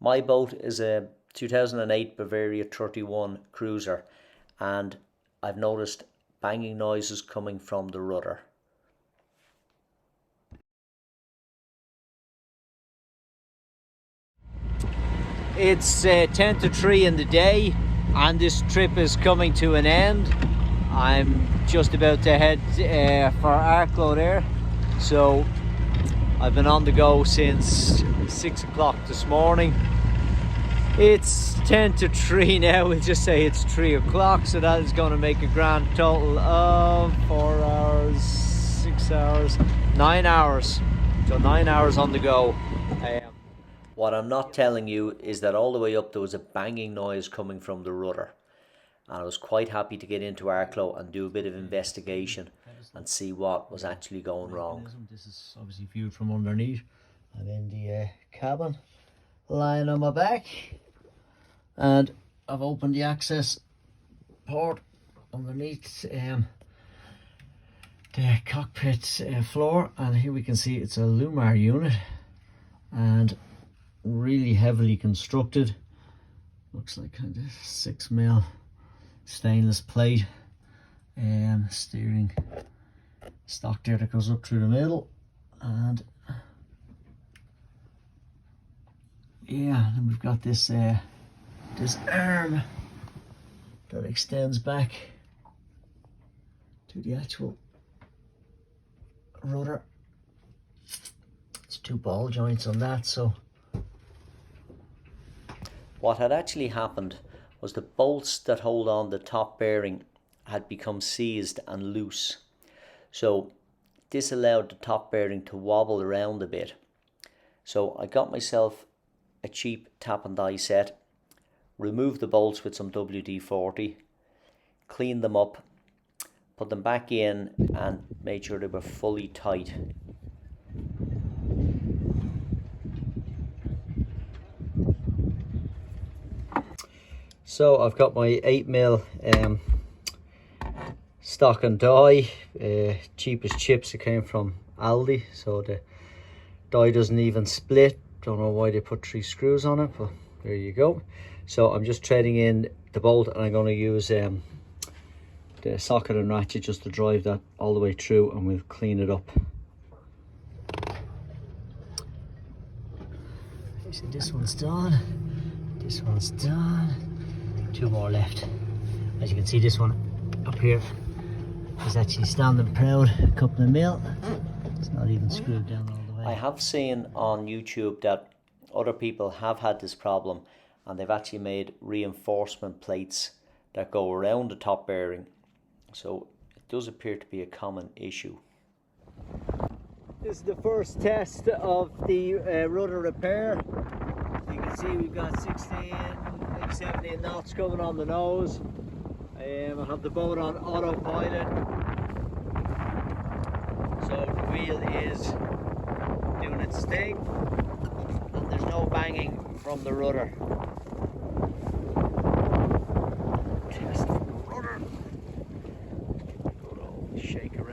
My boat is a 2008 Bavaria 31 cruiser, and I've noticed banging noises coming from the rudder. It's 10 to 3 in the day and this trip is coming to an end. I'm just about to head for Arklow there. So I've been on the go since 6 o'clock this morning. It's 10 to 3 now, we'll just say it's 3 o'clock, so that is going to make a grand total of 4 hours, 6 hours, 9 hours. So 9 hours on the go. What I'm not telling you is that all the way up there was a banging noise coming from the rudder. And I was quite happy to get into Arklow and do a bit of investigation and see what was actually going wrong. This is obviously viewed from underneath. I'm in the cabin, lying on my back, and I've opened the access port underneath the cockpit floor, and here we can see it's a Lumar unit and really heavily constructed. Looks like kind of 6mm stainless plate and steering stock there that goes up through the middle, and yeah, then we've got this this arm that extends back to the actual rudder. It's 2 ball joints on that. So what had actually happened was the bolts that hold on the top bearing had become seized and loose. So this allowed the top bearing to wobble around a bit. So I got myself a cheap tap and die set, removed the bolts with some WD-40, cleaned them up, put them back in and made sure they were fully tight. So I've got my 8mm stock and die, cheapest chips. It came from Aldi, so the die doesn't even split. Don't know why they put 3 screws on it, but there you go. So I'm just threading in the bolt, and I'm going to use the socket and ratchet just to drive that all the way through, and we'll clean it up. So this one's done, this one's done. 2 more left. As you can see, this one up here is actually standing proud, a couple of mil. It's not even screwed down all the way. I have seen on YouTube that other people have had this problem, and they've actually made reinforcement plates that go around the top bearing. So it does appear to be a common issue. This is the first test of the rudder repair. You can see we've got 16, maybe 17 knots coming on the nose. I have the boat on autopilot. So the wheel is doing its thing, and there's no banging from the rudder. Test from the rudder. Good old shake around.